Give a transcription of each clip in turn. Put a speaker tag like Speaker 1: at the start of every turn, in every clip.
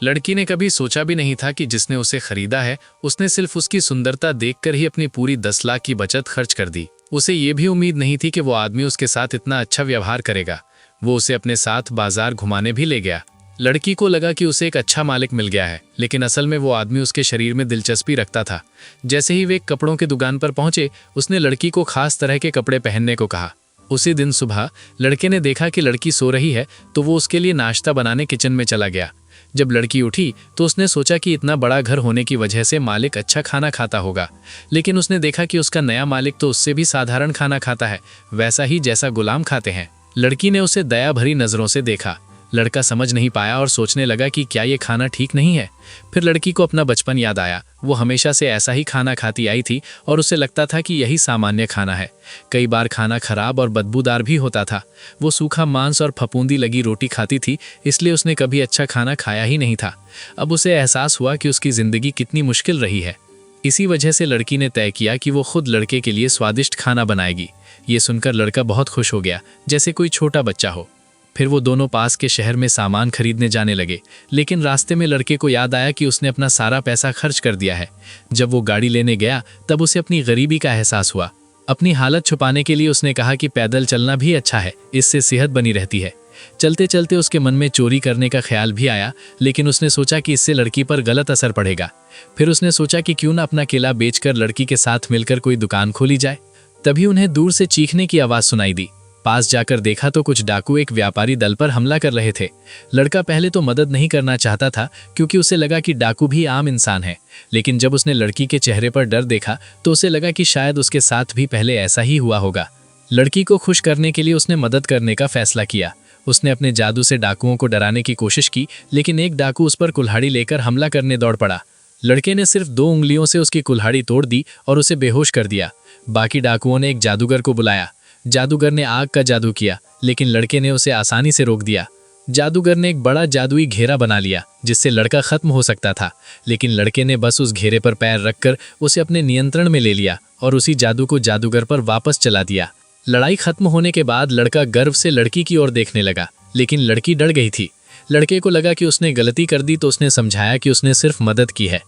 Speaker 1: लड़की ने कभी सोचा भी नहीं था कि जिसने उसे खरीदा है उसने सिर्फ उसकी सुंदरता देखकर ही अपनी पूरी 10 लाख की बचत खर्च कर दी। उसे ये भी उम्मीद नहीं थी कि वो आदमी उसके साथ इतना अच्छा व्यवहार करेगा। वो उसे अपने साथ बाजार घुमाने भी ले गया। लड़की को लगा कि उसे एक अच्छा मालिक मिल गया है, लेकिन असल में वो आदमी उसके शरीर में दिलचस्पी रखता था। जैसे ही वे एक कपड़ों की दुकान पर पहुंचे, उसने लड़की को खास तरह के कपड़े पहनने को कहा। उसी दिन सुबह लड़के ने देखा कि लड़की सो रही है, तो वो उसके लिए नाश्ता बनाने किचन में चला गया। जब लड़की उठी तो उसने सोचा कि इतना बड़ा घर होने की वजह से मालिक अच्छा खाना खाता होगा, लेकिन उसने देखा कि उसका नया मालिक तो उससे भी साधारण खाना खाता है, वैसा ही जैसा गुलाम खाते हैं। लड़की ने उसे दया भरी नज़रों से देखा। लड़का समझ नहीं पाया और सोचने लगा कि क्या ये खाना ठीक नहीं है। फिर लड़की को अपना बचपन याद आया। वो हमेशा से ऐसा ही खाना खाती आई थी और उसे लगता था कि यही सामान्य खाना है। कई बार खाना खराब और बदबूदार भी होता था। वो सूखा मांस और फफूंदी लगी रोटी खाती थी, इसलिए उसने कभी अच्छा खाना खाया ही नहीं था। अब उसे एहसास हुआ कि उसकी ज़िंदगी कितनी मुश्किल रही है। इसी वजह से लड़की ने तय किया कि वो खुद लड़के के लिए स्वादिष्ट खाना बनाएगी। ये सुनकर लड़का बहुत खुश हो गया, जैसे कोई छोटा बच्चा हो। फिर वो दोनों पास के शहर में सामान खरीदने जाने लगे, लेकिन रास्ते में लड़के को याद आया कि उसने अपना सारा पैसा खर्च कर दिया है। जब वो गाड़ी लेने गया तब उसे अपनी गरीबी का एहसास हुआ। अपनी हालत छुपाने के लिए उसने कहा कि पैदल चलना भी अच्छा है, इससे सेहत बनी रहती है। चलते चलते उसके मन में चोरी करने का ख्याल भी आया, लेकिन उसने सोचा कि इससे लड़की पर गलत असर पड़ेगा। फिर उसने सोचा कि क्यों ना अपना केला बेचकर लड़की के साथ मिलकर कोई दुकान खोली जाए। तभी उन्हें दूर से चीखने की आवाज़ सुनाई दी। पास जाकर देखा तो कुछ डाकू एक व्यापारी दल पर हमला कर रहे थे। लड़का पहले तो मदद नहीं करना चाहता था, क्योंकि उसे लगा कि डाकू भी आम इंसान है, लेकिन जब उसने लड़की के चेहरे पर डर देखा तो उसे लगा कि शायद उसके साथ भी पहले ऐसा ही हुआ होगा। लड़की को खुश करने के लिए उसने मदद करने का फैसला किया। उसने अपने जादू से डाकुओं को डराने की कोशिश की, लेकिन एक डाकू उस पर कुल्हाड़ी लेकर हमला करने दौड़ पड़ा। लड़के ने सिर्फ 2 उंगलियों से उसकी कुल्हाड़ी तोड़ दी और उसे बेहोश कर दिया। बाकी डाकुओं ने एक जादूगर को बुलाया। जादूगर ने आग का जादू किया, लेकिन लड़के ने उसे आसानी से रोक दिया। जादूगर ने एक बड़ा जादुई घेरा बना लिया, जिससे लड़का खत्म हो सकता था, लेकिन लड़के ने बस उस घेरे पर पैर रखकर उसे अपने नियंत्रण में ले लिया और उसी जादू को जादूगर पर वापस चला दिया। लड़ाई खत्म होने के बाद लड़का गर्व से लड़की की ओर देखने लगा, लेकिन लड़की डर गई थी। लड़के को लगा कि उसने गलती कर दी, तो उसने समझाया कि उसने सिर्फ मदद की है।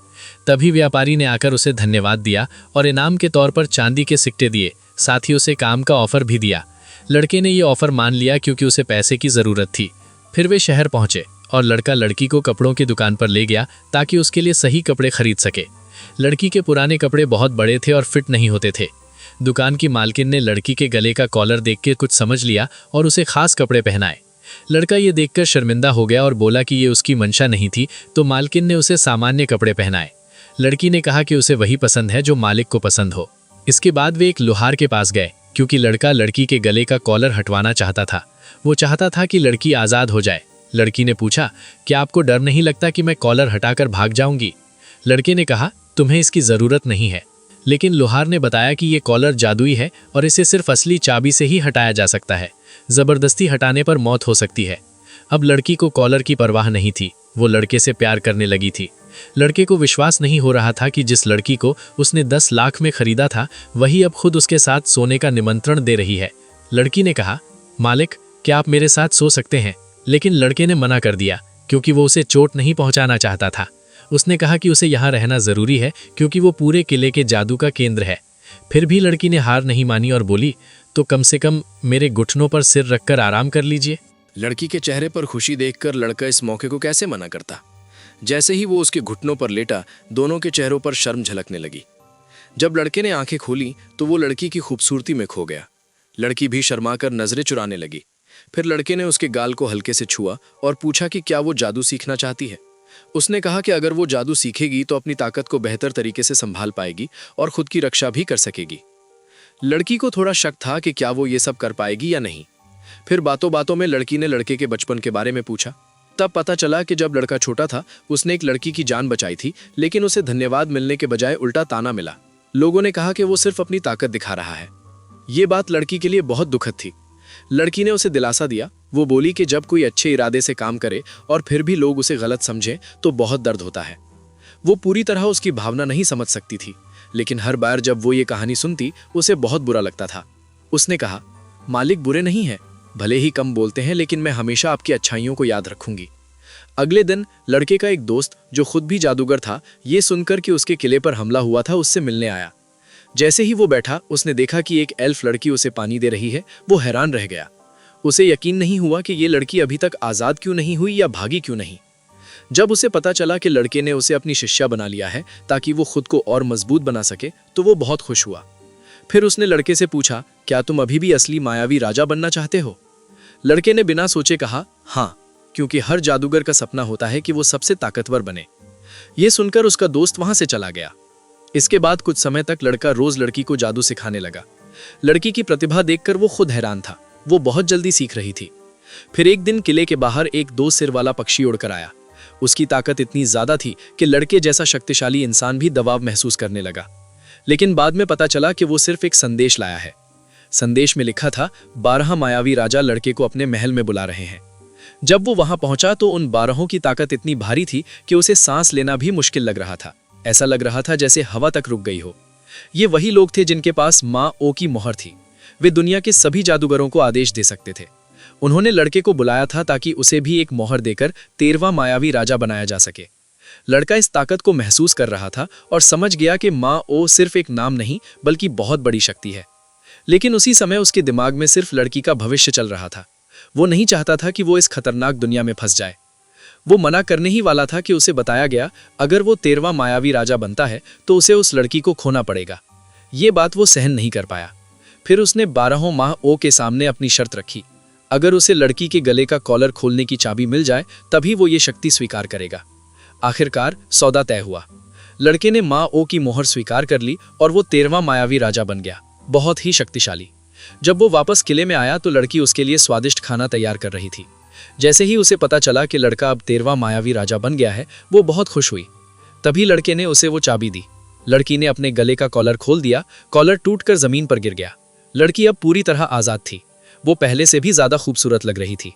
Speaker 1: तभी व्यापारी ने आकर उसे धन्यवाद दिया और इनाम के तौर पर चांदी के सिक्के दिए, साथ ही उसे काम का ऑफर भी दिया। लड़के ने ये ऑफर मान लिया क्योंकि उसे पैसे की ज़रूरत थी। फिर वे शहर पहुंचे और लड़का लड़की को कपड़ों की दुकान पर ले गया ताकि उसके लिए सही कपड़े खरीद सके। लड़की के पुराने कपड़े बहुत बड़े थे और फिट नहीं होते थे। दुकान की मालकिन ने लड़की के गले का कॉलर देख के कुछ समझ लिया और उसे खास कपड़े पहनाए। लड़का ये देखकर शर्मिंदा हो गया और बोला कि ये उसकी मंशा नहीं थी, तो मालकिन ने उसे सामान्य कपड़े पहनाए। लड़की ने कहा कि उसे वही पसंद है जो मालिक को पसंद हो। इसके बाद वे एक लोहार के पास गए, क्योंकि लड़का लड़की के गले का कॉलर हटवाना चाहता था। वो चाहता था कि लड़की आज़ाद हो जाए। लड़की ने पूछा, क्या आपको डर नहीं लगता कि मैं कॉलर हटाकर भाग जाऊंगी? लड़के ने कहा, तुम्हें इसकी ज़रूरत नहीं है। लेकिन लोहार ने बताया कि ये कॉलर जादुई है और इसे सिर्फ असली चाबी से ही हटाया जा सकता है। ज़बरदस्ती हटाने पर मौत हो सकती है। अब लड़की को कॉलर की परवाह नहीं थी, वो लड़के से प्यार करने लगी थी। लड़के को विश्वास नहीं हो रहा था कि जिस लड़की को उसने 10 लाख में खरीदा था, वही अब खुद उसके साथ सोने का निमंत्रण दे रही है। लड़की ने कहा, मालिक, क्या आप मेरे साथ सो सकते हैं? लेकिन लड़के ने मना कर दिया, क्योंकि वो उसे चोट नहीं पहुंचाना चाहता था। उसने कहा कि उसे यहाँ रहना ज़रूरी है, क्योंकि वो पूरे किले के जादू का केंद्र है। फिर भी लड़की ने हार नहीं मानी और बोली, तो कम से कम मेरे घुटनों पर सिर रखकर आराम कर लीजिए।
Speaker 2: लड़की के चेहरे पर खुशी देखकर लड़का इस मौके को कैसे मना करता। जैसे ही वो उसके घुटनों पर लेटा, दोनों के चेहरों पर शर्म झलकने लगी। जब लड़के ने आंखें खोली तो वो लड़की की खूबसूरती में खो गया। लड़की भी शर्माकर नजरें चुराने लगी। फिर लड़के ने उसके गाल को हल्के से छुआ और पूछा कि क्या वो जादू सीखना चाहती है। उसने कहा कि अगर वो जादू सीखेगी तो अपनी ताकत को बेहतर तरीके से संभाल पाएगी और खुद की रक्षा भी कर सकेगी। लड़की को थोड़ा शक था कि क्या वो ये सब कर पाएगी या नहीं। फिर बातों बातों में लड़की ने लड़के के बचपन के बारे में पूछा। तब पता चला कि जब लड़का छोटा था उसने एक लड़की की जान बचाई थी, लेकिन उसे धन्यवाद मिलने के बजाय उल्टा ताना मिला। लोगों ने कहा कि वो सिर्फ अपनी ताकत दिखा रहा है। ये बात लड़की के लिए बहुत दुखद थी। लड़की ने उसे दिलासा दिया। वो बोली कि जब कोई अच्छे इरादे से काम करे और फिर भी लोग उसे गलत समझें तो बहुत दर्द होता है। वो पूरी तरह उसकी भावना नहीं समझ सकती थी, लेकिन हर बार जब वो ये कहानी सुनती उसे बहुत बुरा लगता था। उसने कहा, मालिक बुरे नहीं है, भले ही कम बोलते हैं, लेकिन मैं हमेशा आपकी अच्छाइयों को याद रखूंगी। अगले दिन लड़के का एक दोस्त जो खुद भी जादूगर था, ये सुनकर कि उसके किले पर हमला हुआ था, उससे मिलने आया। जैसे ही वो बैठा, उसने देखा कि एक एल्फ लड़की उसे पानी दे रही है। वो हैरान रह गया। उसे यकीन नहीं हुआ कि ये लड़की अभी तक आज़ाद क्यों नहीं हुई या भागी क्यों नहीं। जब उसे पता चला कि लड़के ने उसे अपनी शिष्या बना लिया है ताकि वो खुद को और मजबूत बना सके, तो वो बहुत खुश हुआ। फिर उसने लड़के से पूछा, क्या तुम अभी भी असली मायावी राजा बनना चाहते हो? लड़के ने बिना सोचे कहा, हाँ, क्योंकि हर जादूगर का सपना होता है कि वो सबसे ताकतवर बने। ये सुनकर उसका दोस्त वहां से चला गया। इसके बाद कुछ समय तक लड़का रोज लड़की को जादू सिखाने लगा। लड़की की प्रतिभा देखकर वो खुद हैरान था। वो बहुत जल्दी सीख रही थी। फिर एक दिन किले के बाहर एक 2 सिर वाला पक्षी उड़कर आया। उसकी ताकत इतनी ज्यादा थी कि लड़के जैसा शक्तिशाली इंसान भी दबाव महसूस करने लगा। लेकिन बाद में पता चला कि वो सिर्फ एक संदेश लाया है। संदेश में लिखा था, 12 मायावी राजा लड़के को अपने महल में बुला रहे हैं। जब वो वहां पहुंचा तो उन 12 की ताकत इतनी भारी थी कि उसे सांस लेना भी मुश्किल लग रहा था। ऐसा लग रहा था जैसे हवा तक रुक गई हो। ये वही लोग थे जिनके पास माँ ओ की मोहर थी। वे दुनिया के सभी जादूगरों को आदेश दे सकते थे। उन्होंने लड़के को बुलाया था ताकि उसे भी एक मोहर देकर 13वां मायावी राजा बनाया जा सके। लड़का इस ताकत को महसूस कर रहा था और समझ गया कि माँ ओ सिर्फ एक नाम नहीं बल्कि बहुत बड़ी शक्ति है। लेकिन उसी समय उसके दिमाग में सिर्फ लड़की का भविष्य चल रहा था। वो नहीं चाहता था कि वो इस खतरनाक दुनिया में फंस जाए। वो मना करने ही वाला था कि उसे बताया गया, अगर वो 13वां मायावी राजा बनता है तो उसे उस लड़की को खोना पड़ेगा। ये बात वो सहन नहीं कर पाया। फिर उसने 12 माह ओ के सामने अपनी शर्त रखी। अगर उसे लड़की के गले का कॉलर खोलने की चाबी मिल जाए तभी वो ये शक्ति स्वीकार करेगा। आखिरकार सौदा तय हुआ। लड़के ने माँ ओ की मोहर स्वीकार कर ली और वो 13वां मायावी राजा बन गया, बहुत ही शक्तिशाली। जब वो वापस किले में आया तो लड़की उसके लिए स्वादिष्ट खाना तैयार कर रही थी। जैसे ही उसे पता चला कि लड़का अब 13वां मायावी राजा बन गया है, वो बहुत खुश हुई। तभी लड़के ने उसे वो चाबी दी। लड़की ने अपने गले का कॉलर खोल दिया। कॉलर टूटकर जमीन पर गिर गया। लड़की अब पूरी तरह आजाद थी। वो पहले से भी ज्यादा खूबसूरत लग रही थी।